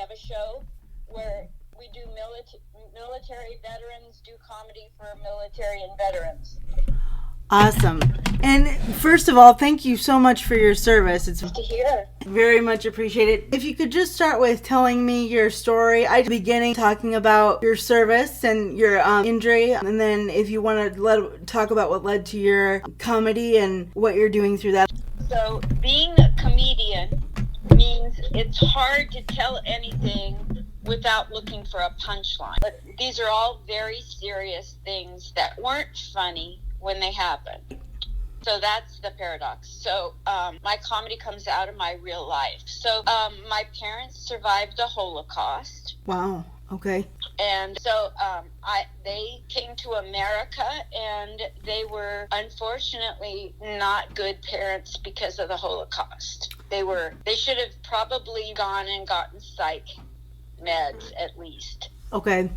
have a show where we do military veterans do comedy for military and veterans. Awesome. And first of all, thank you so much for your service. It's To hear. very much appreciated. If you could just start with telling me your story. I beginning talking about your service and your injury, and then if you want to talk about what led to your comedy and what you're doing through that. So being a comedian means it's hard to tell anything without looking for a punchline. But these are all very serious things that weren't funny when they happen. So that's the paradox. So my comedy comes out of my real life. So my parents survived the Holocaust. Wow. Okay. And so they came to America, and they were unfortunately not good parents because of the Holocaust. They should have probably gone and gotten psych meds at least. Okay.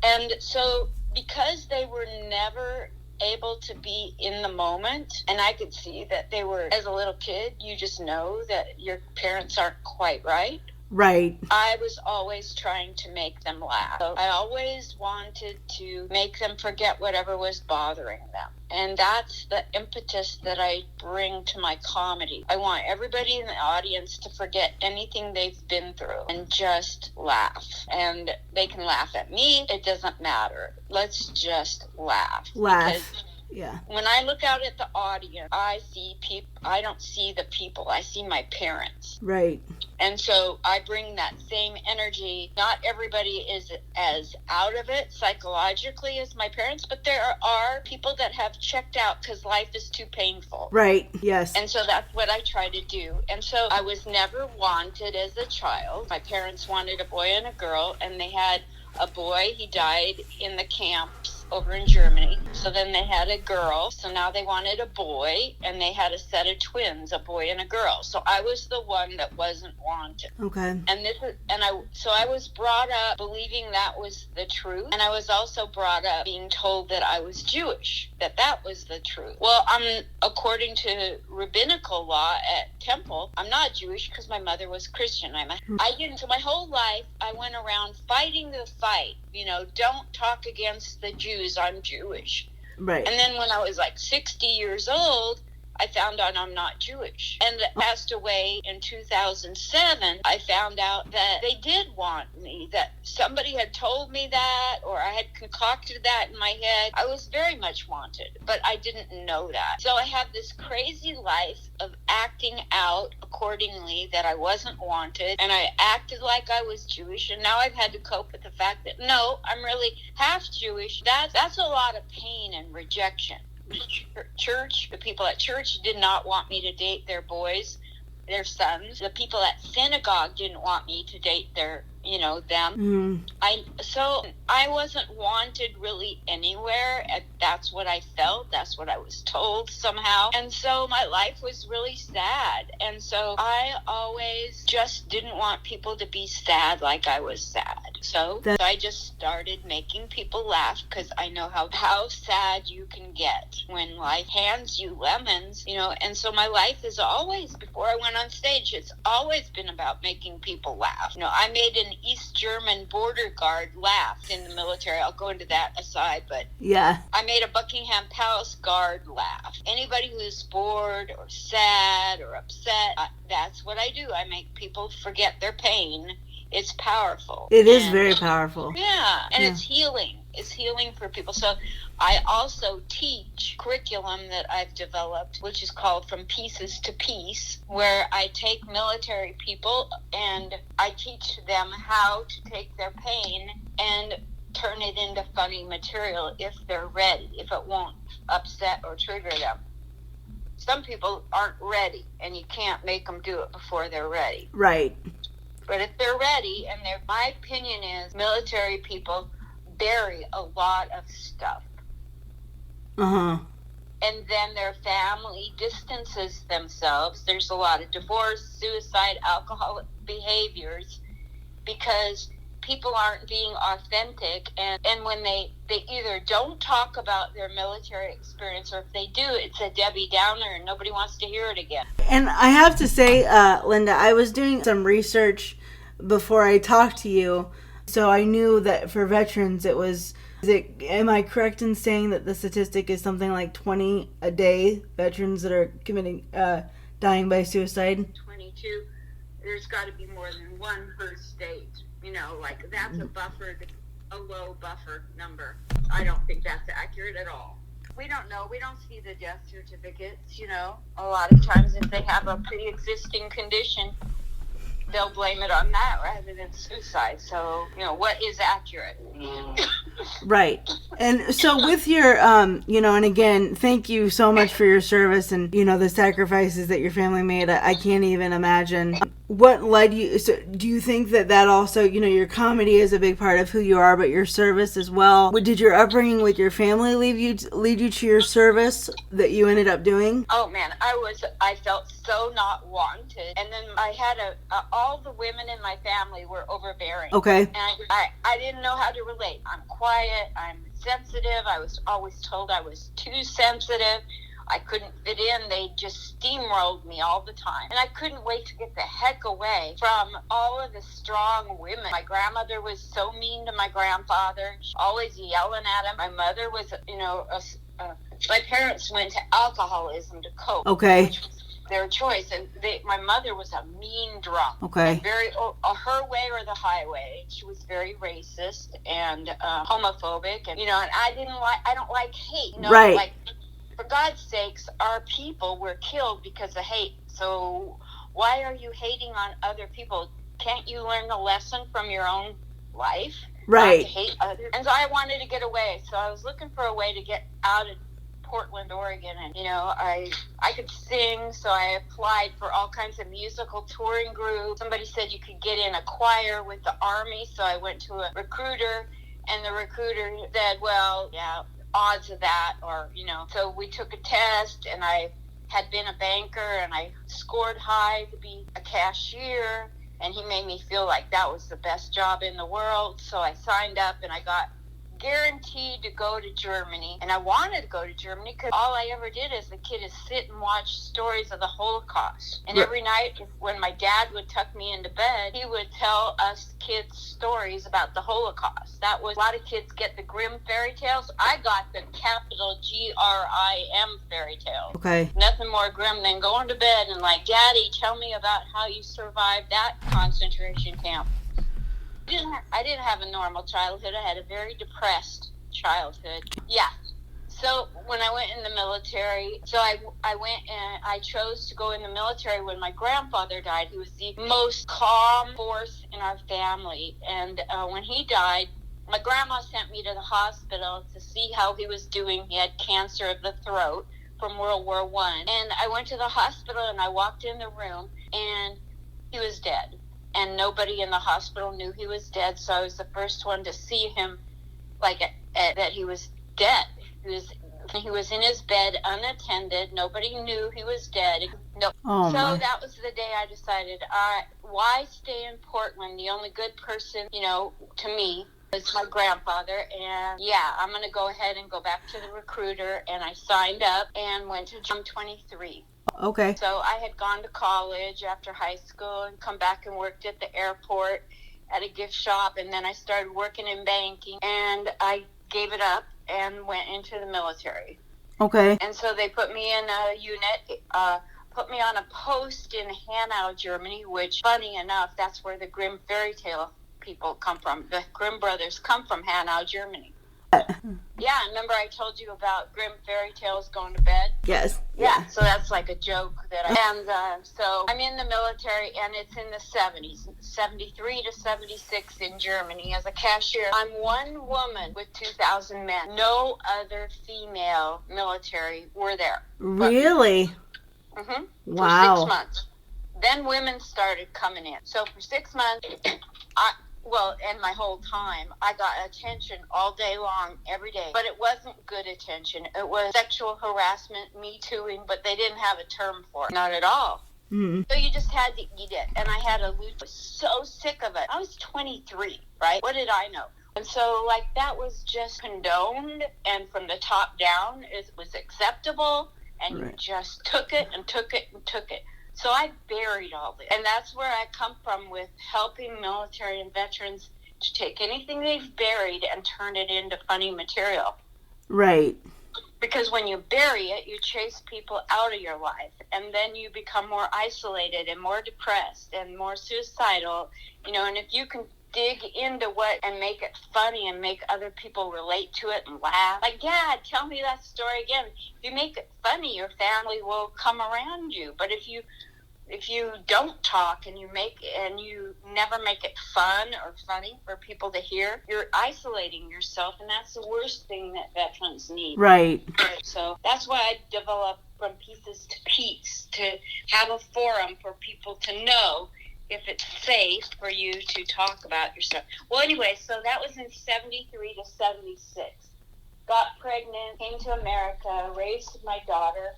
And so because they were never able to be in the moment, and I could see that they were, as a little kid, you just know that your parents aren't quite right. Right. I was always trying to make them laugh. So I always wanted to make them forget whatever was bothering them. And that's the impetus that I bring to my comedy. I want everybody in the audience to forget anything they've been through and just laugh. And they can laugh at me. It doesn't matter. Let's just laugh. Laugh. Because yeah. when I look out at the audience, I see people. I don't see the people. I see my parents. Right. And so I bring that same energy. Not everybody is as out of it psychologically as my parents, but there are people that have checked out because life is too painful. Right. Yes. And so that's what I try to do. And so I was never wanted as a child. My parents wanted a boy and a girl, and they had a boy. He died in the camps over in Germany. So then they had a girl. So now they wanted a boy, and they had a set of twins, a boy and a girl. So I was the one that wasn't wanted. Okay. So I was brought up believing that was the truth, and I was also brought up being told that I was Jewish, that was the truth. Well, according to rabbinical law at Temple, I'm not Jewish because my mother was Christian. So my whole life I went around fighting the fight. Don't talk against the Jews. I'm Jewish. Right. And then when I was like 60 years old, I found out I'm not Jewish. And passed away in 2007, I found out that they did want me, that somebody had told me that, or I had concocted that in my head. I was very much wanted, but I didn't know that. So I have this crazy life of acting out accordingly that I wasn't wanted, and I acted like I was Jewish, and now I've had to cope with the fact that, no, I'm really half Jewish. That's a lot of pain and rejection. The people at church did not want me to date their boys, their sons. The people at synagogue didn't want me to date them. So I wasn't wanted really anywhere, and that's what I felt. That's what I was told somehow. And so my life was really sad. And so I always just didn't want people to be sad like I was sad. So I just started making people laugh, because I know how sad you can get when life hands you lemons, and so my life is always, before I went on stage, it's always been about making people laugh. I made an East German border guard laugh in the military. I'll go into that aside, but yeah, I made a Buckingham Palace guard laugh. Anybody who's bored or sad or upset, that's what I do. I make people forget their pain. It's powerful. It is very powerful. Yeah, and it's healing. It's healing for people. So I also teach curriculum that I've developed, which is called From Pieces to Peace, where I take military people and I teach them how to take their pain and turn it into funny material if they're ready, if it won't upset or trigger them. Some people aren't ready, and you can't make them do it before they're ready. Right. But if they're ready, and my opinion is military people bury a lot of stuff. Uh-huh. And then their family distances themselves. There's a lot of divorce, suicide, alcoholic behaviors, because people aren't being authentic. And when they either don't talk about their military experience, or if they do, it's a Debbie Downer and nobody wants to hear it again. And I have to say, Linda, I was doing some research before I talked to you. So I knew that for veterans it was, am I correct in saying that the statistic is something like 20 a day veterans that are dying by suicide? 22. There's got to be more than one per state. Like that's a low buffer number. I don't think that's accurate at all. We don't know. We don't see the death certificates, A lot of times if they have a pre-existing condition, they'll blame it on that rather than suicide. So, what is accurate? Right. And so with your, and again, thank you so much for your service and, the sacrifices that your family made. I can't even imagine. What led you, so do you think that also, your comedy is a big part of who you are, but your service as well? Did your upbringing with your family lead you to your service that you ended up doing? Oh man, I felt so not wanted. And then I had all the women in my family were overbearing. Okay. And I didn't know how to relate. I'm quiet, I'm sensitive. I was always told I was too sensitive. I couldn't fit in. They just steamrolled me all the time. And I couldn't wait to get the heck away from all of the strong women. My grandmother was so mean to my grandfather, always yelling at him. My mother was, my parents went to alcoholism, to coke. Okay. Which was their choice. And my mother was a mean drunk. Okay. Very, her way or the highway. She was very racist and homophobic. And, and I don't like hate. Right. Like, for God's sakes, our people were killed because of hate. So why are you hating on other people? Can't you learn the lesson from your own life? Right. Not to hate others. And so I wanted to get away. So I was looking for a way to get out of Portland, Oregon. And, I could sing. So I applied for all kinds of musical touring groups. Somebody said you could get in a choir with the Army. So I went to a recruiter. And the recruiter said, well, yeah, odds of that, or so we took a test, and I had been a banker, and I scored high to be a cashier, and he made me feel like that was the best job in the world. So I signed up, and I got guaranteed to go to Germany. And I wanted to go to Germany because all I ever did as a kid is sit and watch stories of the Holocaust. And every night when my dad would tuck me into bed, he would tell us kids stories about the Holocaust. That was, a lot of kids get the Grimm fairy tales. I got the capital GRIM fairy tales. Okay. Nothing more grim than going to bed and like, Daddy, tell me about how you survived that concentration camp. I didn't have a normal childhood. I had a very depressed childhood. Yeah. So when I went in the military, I went and I chose to go in the military when my grandfather died. He was the most calm force in our family. And when he died, my grandma sent me to the hospital to see how he was doing. He had cancer of the throat from World War I. And I went to the hospital and I walked in the room and he was dead. And nobody in the hospital knew he was dead, so I was the first one to see him, that he was dead. He was in his bed unattended. Nobody knew he was dead. No. Oh, so that was the day I decided, why stay in Portland? The only good person, to me, was my grandfather. And yeah, I'm going to go ahead and go back to the recruiter. And I signed up and went to Jump 23. Okay. So I had gone to college after high school and come back and worked at the airport at a gift shop. And then I started working in banking and I gave it up and went into the military. Okay. And so they put me in a unit, put me on a post in Hanau, Germany, which, funny enough, that's where the Grimm fairy tale people come from. The Grimm brothers come from Hanau, Germany. Yeah, remember I told you about Grimm fairy tales going to bed? Yes. Yeah, so that's like a joke so I'm in the military and it's in the 70s, 73 to 76 in Germany as a cashier. I'm one woman with 2,000 men. No other female military were there. Really? Mm-hmm. Wow. For 6 months. Then women started coming in. So for 6 months, and my whole time, I got attention all day long, every day. But it wasn't good attention. It was sexual harassment, Me Tooing, but they didn't have a term for it. Not at all. Mm-hmm. So you just had to eat it. And I had I was so sick of it. I was 23, right? What did I know? And so, that was just condoned. And from the top down, it was acceptable. And you just took it and took it and took it. So I buried all this. And that's where I come from with helping military and veterans to take anything they've buried and turn it into funny material. Right. Because when you bury it, you chase people out of your life. And then you become more isolated and more depressed and more suicidal. And if you can dig into what and make it funny and make other people relate to it and laugh. Like, Dad, tell me that story again. If you make it funny, your family will come around you. But if you don't talk and you never make it fun or funny for people to hear, you're isolating yourself, and that's the worst thing that veterans need. Right. So that's why I developed From Pieces to Peace, to have a forum for people to know if it's safe for you to talk about yourself. Well, anyway, so that was in 73 to 76. Got pregnant, came to America, raised my daughter.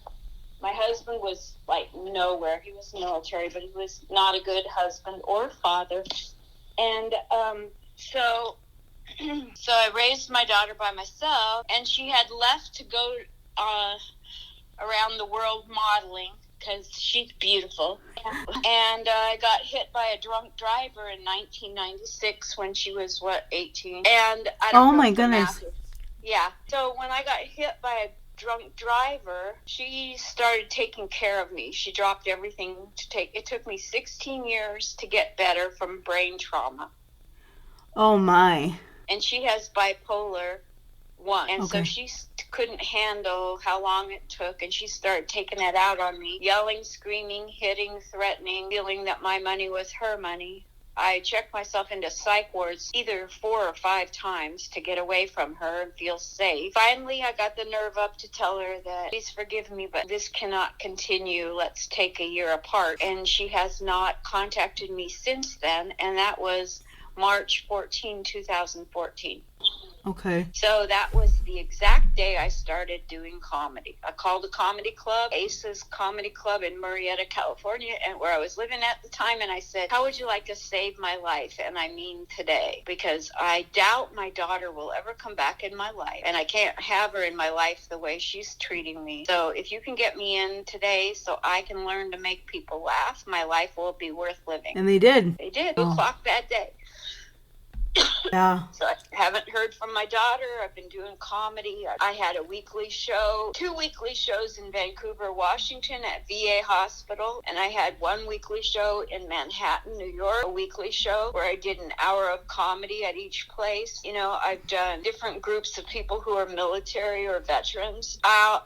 My husband was like nowhere. He was military, but he was not a good husband or father. And so I raised my daughter by myself, and she had left to go around the world modeling because she's beautiful. And I got hit by a drunk driver in 1996 when she was, 18? And I don't know. Oh, my goodness. Yeah. So when I got hit by a drunk driver, she started taking care of me. She dropped everything it took me 16 years to get better from brain trauma. Oh, my. And she has bipolar 1. And okay. So she couldn't handle how long it took, and she started taking it out on me, yelling, screaming, hitting, threatening, feeling that my money was her money. I checked myself into psych wards either 4 or 5 times to get away from her and feel safe. Finally, I got the nerve up to tell her that, please forgive me, but this cannot continue. Let's take a year apart. And she has not contacted me since then, and that was March 14, 2014. Okay. So that was the exact day I started doing comedy. I called a comedy club, Ace's Comedy Club in Murrieta, California, and where I was living at the time, and I said, how would you like to save my life? And I mean today, because I doubt my daughter will ever come back in my life, and I can't have her in my life the way she's treating me. So if you can get me in today so I can learn to make people laugh, my life will be worth living. And they did. They did. 2 o'clock that day. Yeah. So I haven't heard from my daughter. I've been doing comedy. I had a weekly show, 2 weekly shows in Vancouver, Washington at VA Hospital. And I had 1 weekly show in Manhattan, New York, a weekly show where I did an hour of comedy at each place. I've done different groups of people who are military or veterans. I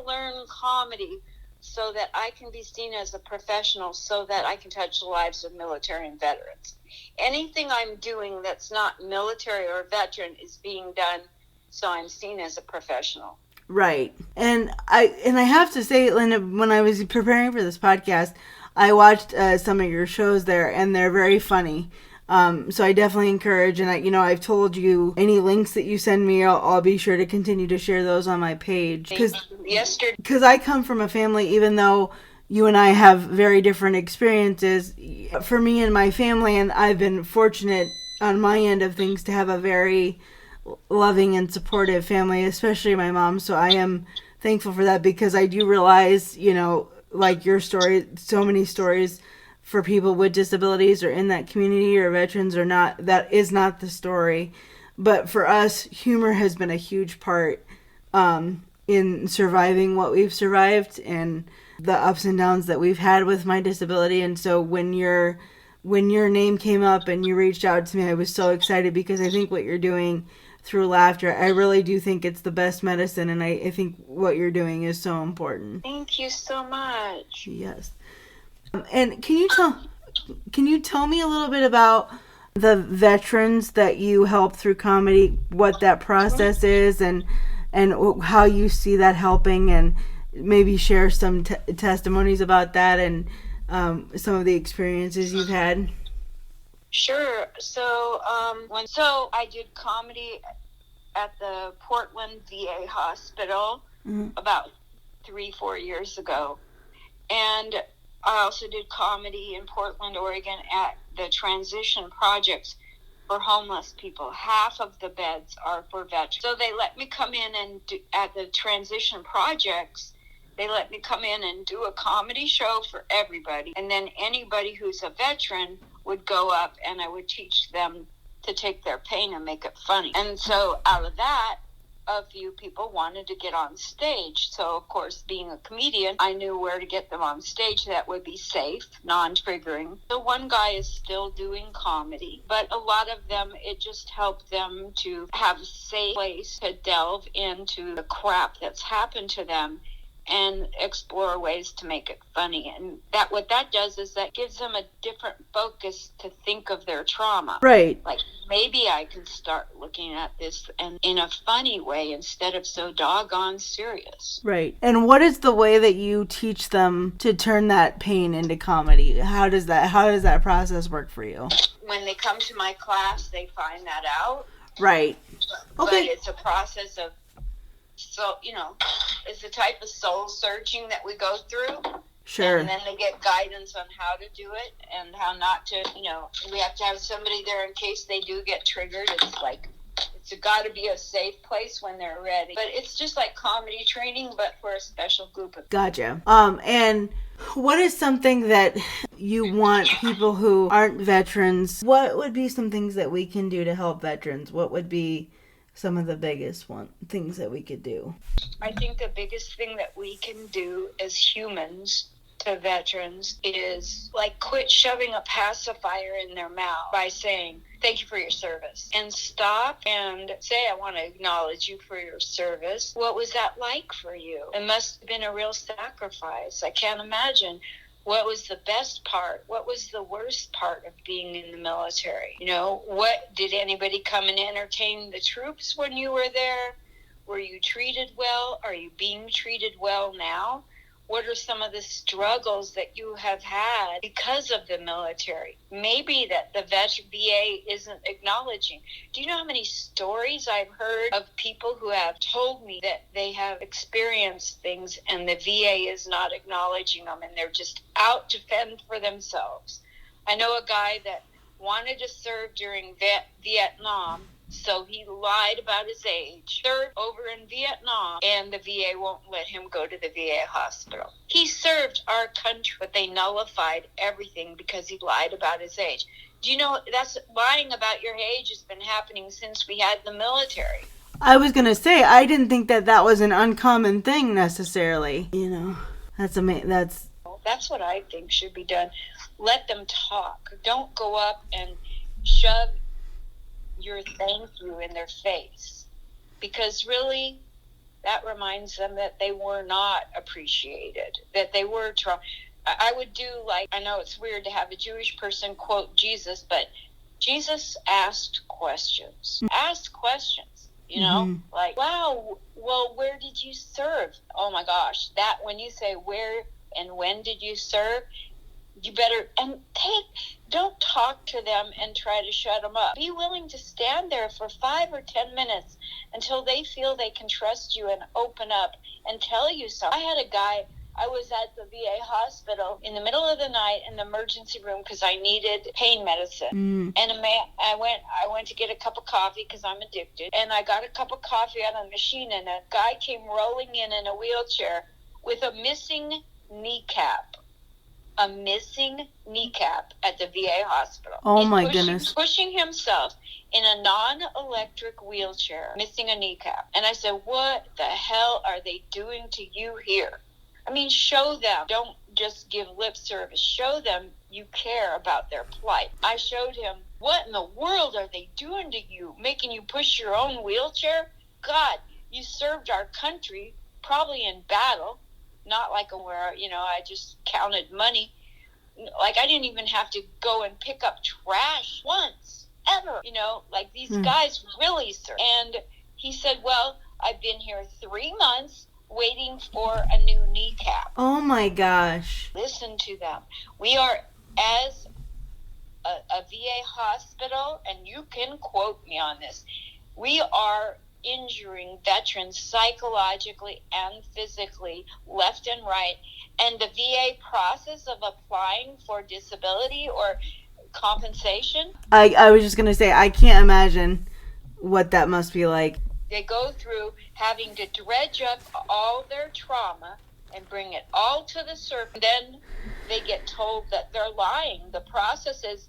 learn comedy so that I can be seen as a professional, so that I can touch the lives of military and veterans. Anything I'm doing that's not military or veteran is being done so I'm seen as a professional. Right. And I have to say, Linda, when I was preparing for this podcast, I watched some of your shows there, and they're very funny. So I definitely encourage, and I've told you any links that you send me, I'll be sure to continue to share those on my page. Because I come from a family, even though you and I have very different experiences, for me and my family, and I've been fortunate on my end of things to have a very loving and supportive family, especially my mom. So I am thankful for that, because I do realize, like your story, so many stories for people with disabilities or in that community or veterans or not, that is not the story. But for us, humor has been a huge part in surviving what we've survived and the ups and downs that we've had with my disability. And so when your name came up and you reached out to me, I was so excited, because I think what you're doing through laughter, I really do think it's the best medicine, and I think what you're doing is so important. Thank you so much. Yes. And can you tell me a little bit about the veterans that you help through comedy, what that process is, and how you see that helping, and maybe share some testimonies about that and some of the experiences you've had? Sure. So I did comedy at the Portland VA Hospital about 3-4 years ago, and I also did comedy in Portland, Oregon at the transition projects for homeless people. Half of the beds are for veterans. So they let me come in and at the transition projects, They let me come in and do a comedy show for everybody. And then anybody who's a veteran would go up and I would teach them to take their pain and make it funny. And so out of that, a few people wanted to get on stage. So, of course, being a comedian, I knew where to get them on stage that would be safe, non-triggering. So one guy is still doing comedy, but a lot of them, it just helped them to have a safe place to delve into the crap that's happened to them and explore ways to make it funny. And that what that does is that gives them a different focus to think of their trauma. Right. Like, maybe I can start looking at this and in a funny way instead of so doggone serious. Right. And what is the way that you teach them to turn that pain into comedy? How does that process work for you? When they come to my class, they find that out. Right. But Okay. it's a process of, so, it's the type of soul searching that we go through. Sure. And then they get guidance on how to do it and how not to, we have to have somebody there in case they do get triggered. It's got to be a safe place when they're ready. But it's just like comedy training, but for a special group of Gotcha. And what is something that you want people who aren't veterans, what would be some things that we can do to help veterans? What would be some of the biggest things that we could do? I think the biggest thing that we can do as humans to veterans is quit shoving a pacifier in their mouth by saying, thank you for your service. And stop and say, I want to acknowledge you for your service. What was that like for you? It must have been a real sacrifice. I can't imagine. What was the best part? What was the worst part of being in the military? What did anybody come and entertain the troops when you were there? Were you treated well? Are you being treated well now? What are some of the struggles that you have had because of the military? Maybe that the VA isn't acknowledging. Do you know how many stories I've heard of people who have told me that they have experienced things and the VA is not acknowledging them and they're just out to fend for themselves? I know a guy that wanted to serve during Vietnam, so he lied about his age. Served over in Vietnam, and the VA won't let him go to the VA hospital. He served our country, but they nullified everything because he lied about his age. Do you know that's lying about your age has been happening since we had the military? I was going to say, I didn't think that was an uncommon thing necessarily. That's amazing. That's what I think should be done. Let them talk. Don't go up and shove your thank you in their face, because really that reminds them that they were not appreciated, that they were I would do I know it's weird to have a Jewish person quote Jesus, but Jesus asked questions. Ask questions, wow, well, where did you serve? Oh my gosh, that when you say where and when did you serve, you better, don't talk to them and try to shut them up. Be willing to stand there for 5 or 10 minutes until they feel they can trust you and open up and tell you something. I had a guy, I was at the VA hospital in the middle of the night in the emergency room because I needed pain medicine. And I went to get a cup of coffee because I'm addicted. And I got a cup of coffee out of the machine, and a guy came rolling in a wheelchair with a missing kneecap. A missing kneecap at the VA hospital. Oh my goodness. Pushing himself in a non-electric wheelchair, missing a kneecap. And I said, what the hell are they doing to you here? I mean, show them. Don't just give lip service. Show them you care about their plight. I showed him, what in the world are they doing to you? Making you push your own wheelchair? God, you served our country, probably in battle. Not where, I just counted money. I didn't even have to go and pick up trash once, ever. These guys really serve. And he said, well, I've been here 3 months waiting for a new kneecap. Oh my gosh. Listen to them. We are, as a VA hospital, and you can quote me on this, we are injuring veterans psychologically and physically, left and right. And the VA process of applying for disability or compensation, I was just going to say, I can't imagine what that must be like. They go through having to dredge up all their trauma and bring it all to the surface. Then they get told that they're lying. The process is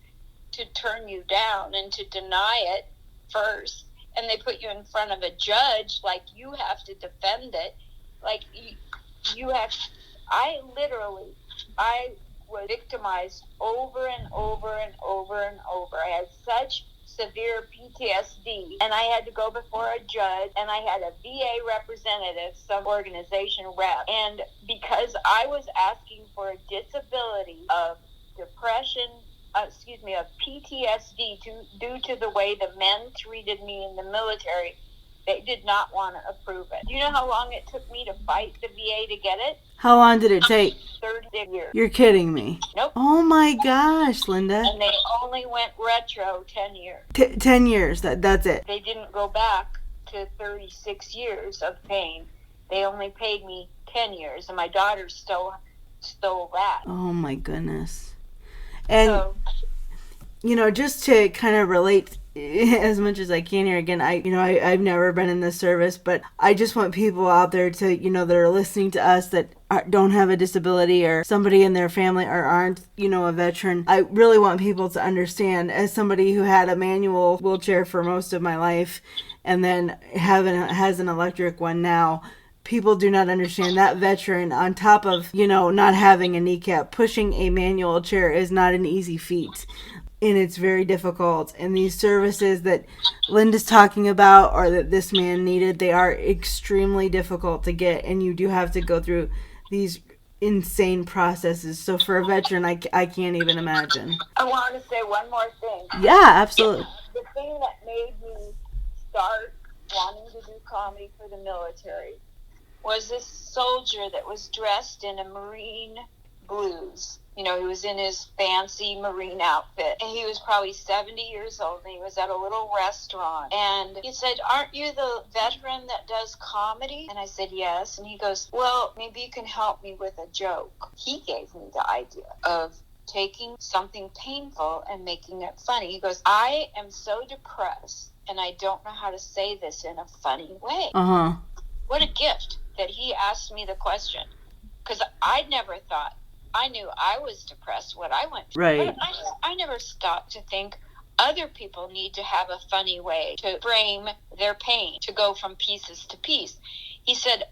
to turn you down and to deny it first. And they put you in front of a judge, like you have to defend it. Like you have, I was victimized over and over and over and over. I had such severe PTSD, and I had to go before a judge, and I had a VA representative, some organization rep, and because I was asking for a disability of depression, of PTSD due to the way the men treated me in the military, they did not want to approve it. Do you know how long it took me to fight the VA to get it? How long did it take? 30 years. You're kidding me. Nope. Oh my gosh, Linda. And they only went retro 10 years. 10 years, that's it. They didn't go back to 36 years of pain. They only paid me 10 years, and my daughter stole that. Oh my goodness. And, so, just to kind of relate as much as I can here again, I've never been in this service, but I just want people out there to, that are listening to us that don't have a disability or somebody in their family or aren't, a veteran. I really want people to understand, as somebody who had a manual wheelchair for most of my life and then has an electric one now, people do not understand that veteran, on top of, not having a kneecap, pushing a manual chair is not an easy feat. And it's very difficult. And these services that Linda's talking about, or that this man needed, they are extremely difficult to get. And you do have to go through these insane processes. So for a veteran, I can't even imagine. I want to say one more thing. Yeah, absolutely. The thing that made me start wanting to do comedy for the military was this soldier that was dressed in a Marine blues. He was in his fancy Marine outfit. And he was probably 70 years old, and he was at a little restaurant. And he said, "Aren't you the veteran that does comedy?" And I said, "Yes." And he goes, "Well, maybe you can help me with a joke." He gave me the idea of taking something painful and making it funny. He goes, "I am so depressed, and I don't know how to say this in a funny way." Uh-huh. What a gift that he asked me the question. Because I'd never thought. I knew I was depressed, what I went through. Right. But I never stopped to think other people need to have a funny way to frame their pain, to go from pieces to piece. He said,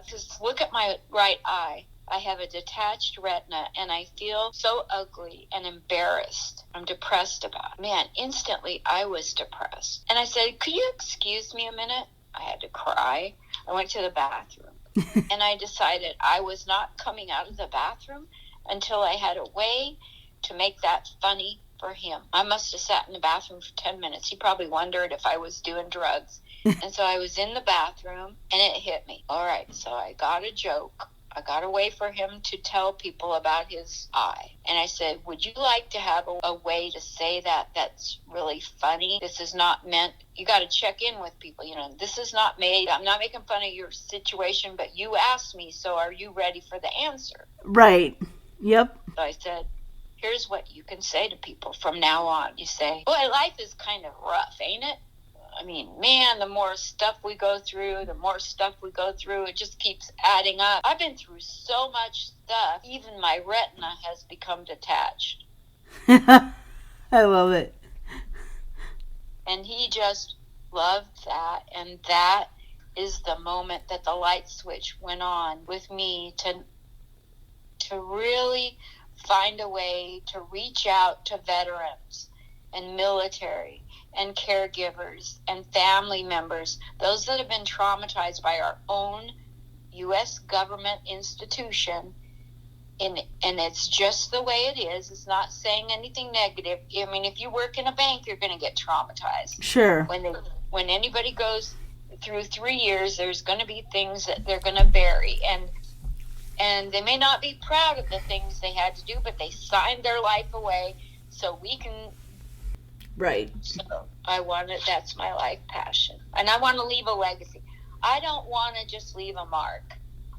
just look at my right eye. I have a detached retina, and I feel so ugly and embarrassed. I'm depressed about it. Man, instantly I was depressed. And I said, "Could you excuse me a minute?" I had to cry. I went to the bathroom. And I decided I was not coming out of the bathroom until I had a way to make that funny for him. I must have sat in the bathroom for 10 minutes. He probably wondered if I was doing drugs. And so I was in the bathroom, and it hit me. All right, so I got a joke. I got a way for him to tell people about his eye. And I said, "Would you like to have a way to say that's really funny? This is not meant," you got to check in with people, "This is not made, I'm not making fun of your situation, but you asked me, so are you ready for the answer?" Right. Yep. So I said, "Here's what you can say to people from now on." You say, "Boy, life is kind of rough, ain't it? I mean, man, the more stuff we go through, it just keeps adding up. I've been through so much stuff, even my retina has become detached." I love it. And he just loved that. And that is the moment that the light switch went on with me to really find a way to reach out to veterans and military and caregivers and family members, those that have been traumatized by our own U.S. government institution. And it's just the way it is. It's not saying anything negative. I mean, if you work in a bank, you're going to get traumatized. Sure. When anybody goes through 3 years, there's going to be things that they're going to vary. And they may not be proud of the things they had to do, but they signed their life away so we can. Right. So that's my life passion. And I want to leave a legacy. I don't want to just leave a mark.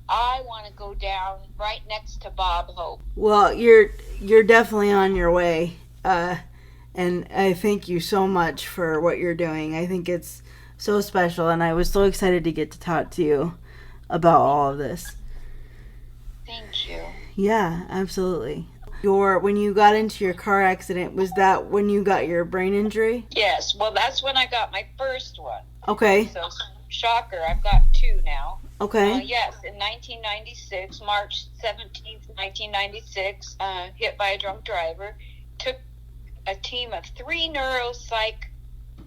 I want to go down right next to Bob Hope. Well, you're definitely on your way. And I thank you so much for what you're doing. I think it's so special, and I was so excited to get to talk to you about all of this. Thank you. Yeah, absolutely. When you got into your car accident, was that when you got your brain injury? Yes. Well, that's when I got my first one. Okay. So, shocker, I've got two now. Okay. Yes, in 1996, March 17th, 1996, hit by a drunk driver. Took a team of 3 neuropsych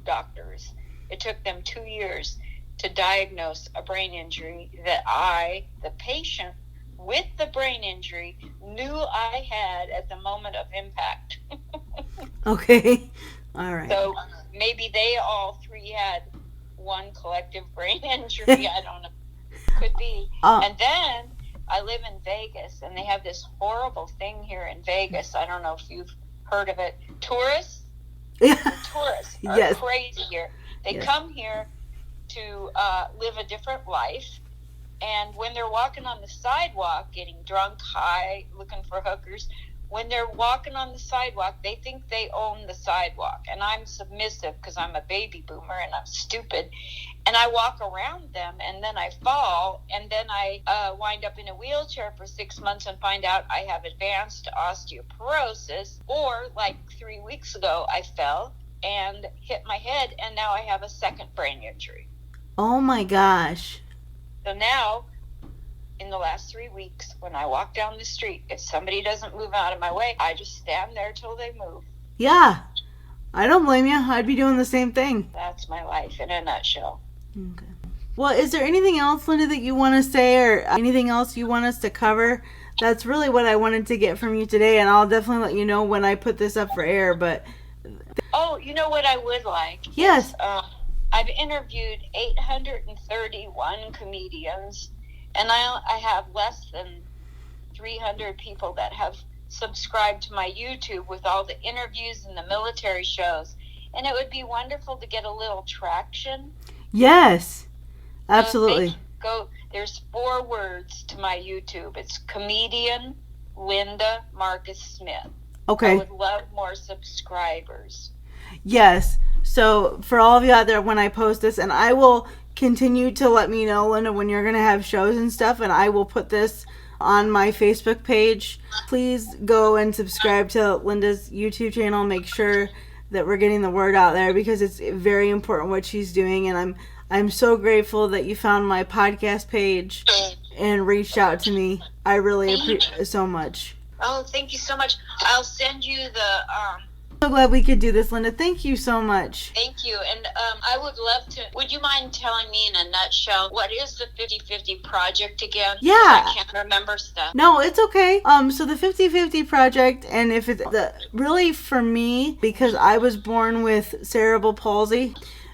doctors. It took them 2 years to diagnose a brain injury that I, the patient with the brain injury, knew I had at the moment of impact. Okay. All right. So maybe they all 3 had one collective brain injury. I don't know. Could be. And then I live in Vegas, and they have this horrible thing here in Vegas. I don't know if you've heard of it. Tourists are Yes. crazy here. They come here to live a different life, and when they're walking on the sidewalk, getting drunk, high, looking for hookers, when they're walking on the sidewalk, they think they own the sidewalk. And I'm submissive because I'm a baby boomer and I'm stupid. And I walk around them, and then I fall, and then I wind up in a wheelchair for 6 months and find out I have advanced osteoporosis. Or, like 3 weeks ago, I fell and hit my head, and now I have a second brain injury. Oh my gosh. So now, in the last 3 weeks, when I walk down the street, if somebody doesn't move out of my way, I just stand there till they move. Yeah. I don't blame you. I'd be doing the same thing. That's my life in a nutshell. Okay. Well, is there anything else, Linda, that you want to say, or anything else you want us to cover? That's really what I wanted to get from you today, and I'll definitely let you know when I put this up for air, but... Oh, you know what I would like? Yes. I've interviewed 831 comedians, and I have less than 300 people that have subscribed to my YouTube with all the interviews and the military shows. And it would be wonderful to get a little traction. Yes, absolutely. There's 4 words to my YouTube. It's comedian Linda Marcus Smith. Okay. I would love more subscribers. Yes. So for all of you out there, when I post this, and I will continue to let me know, Linda, when you're going to have shows and stuff, and I will put this on my Facebook page. Please go and subscribe to Linda's YouTube channel. Make sure that we're getting the word out there, because it's very important what she's doing, and I'm so grateful that you found my podcast page and reached out to me. I really appreciate it so much. Oh, thank you so much. I'll send you the... So glad we could do this, Linda. Thank you so much. Thank you. And I would love to... Would you mind telling me in a nutshell, what is the 50/50 project again? Yeah. I can't remember stuff. No, it's okay. So the 50/50 project, and if it's really for me, because I was born with cerebral palsy,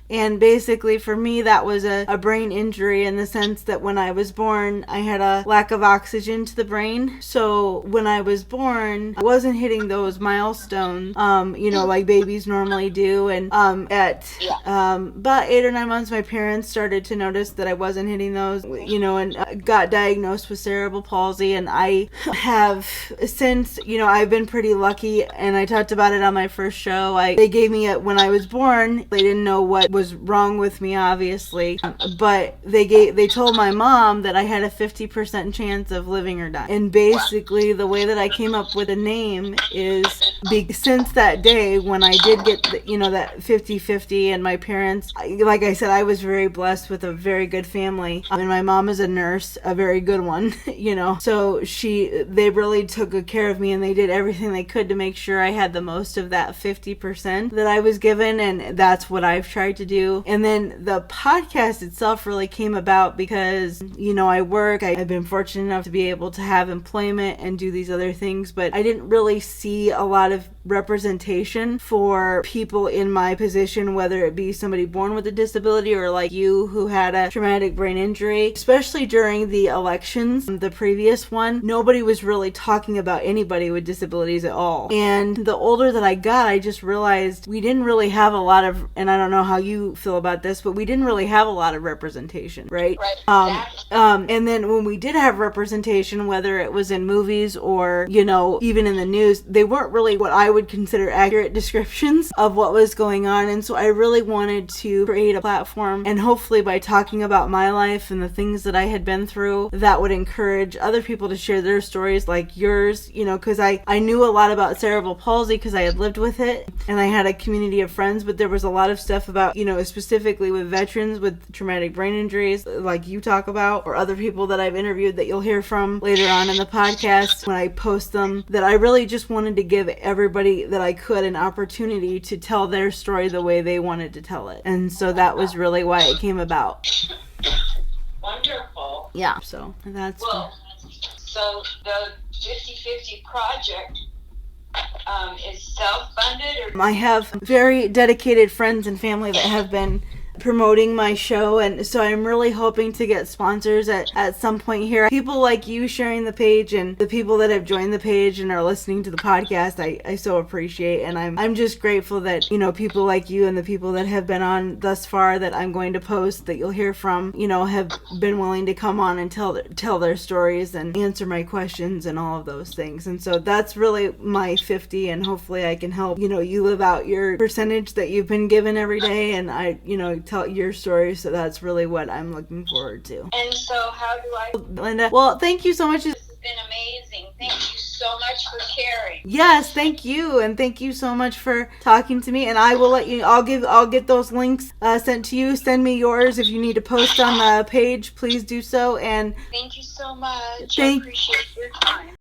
and basically for me that was a brain injury, in the sense that when I was born I had a lack of oxygen to the brain. So when I was born I wasn't hitting those milestones, like babies normally do. And at about 8 or 9 months my parents started to notice that I wasn't hitting those, and got diagnosed with cerebral palsy. And I have since, I've been pretty lucky, and I talked about it on my first show. They gave me when I was born, they didn't know what was wrong with me, obviously, but they told my mom that I had a 50% chance of living or dying. And basically the way that I came up with a name is since that day when I did get that 50/50, and my parents, like I said, I was very blessed with a very good family, and my mom is a nurse, a very good one, so they really took good care of me, and they did everything they could to make sure I had the most of that 50% that I was given. And that's what I've tried to do. And then the podcast itself really came about because, I work. I've been fortunate enough to be able to have employment and do these other things, but I didn't really see a lot of representation for people in my position, whether it be somebody born with a disability or like you who had a traumatic brain injury. Especially during the elections, the previous one, nobody was really talking about anybody with disabilities at all. And the older that I got, I just realized we didn't really have a lot of, and I don't know how you you feel about this, but we didn't really have a lot of representation, right? Right. And then when we did have representation, whether it was in movies or, you know, even in the news, they weren't really what I would consider accurate descriptions of what was going on. And so I really wanted to create a platform, and hopefully by talking about my life and the things that I had been through, that would encourage other people to share their stories like yours, you know, because I knew a lot about cerebral palsy because I had lived with it and I had a community of friends, but there was a lot of stuff about, you know, specifically with veterans with traumatic brain injuries like you talk about, or other people that I've interviewed that you'll hear from later on in the podcast when I post them, that I really just wanted to give everybody that I could an opportunity to tell their story the way they wanted to tell it. And so that was really why it came about. Wonderful. Yeah, so that's so the 50/50 project is self-funded, or I have very dedicated friends and family that have been promoting my show, and so I'm really hoping to get sponsors at some point here. People like you sharing the page and the people that have joined the page and are listening to the podcast, I so appreciate, and I'm just grateful that, you know, people like you and the people that have been on thus far that I'm going to post that you'll hear from, you know, have been willing to come on and tell their stories and answer my questions and all of those things. And so that's really my 50, and hopefully I can help, you know, you live out your percentage that you've been given every day, and I, you know, tell your story. So that's really what I'm looking forward to. And so how do I... Linda, well, thank you so much. This has been amazing. Thank you so much for sharing. Yes, thank you, and thank you so much for talking to me. And I will let you. I'll get those links sent to you. Send me yours if you need to post on the page. Please do so. And thank you so much. I appreciate your time.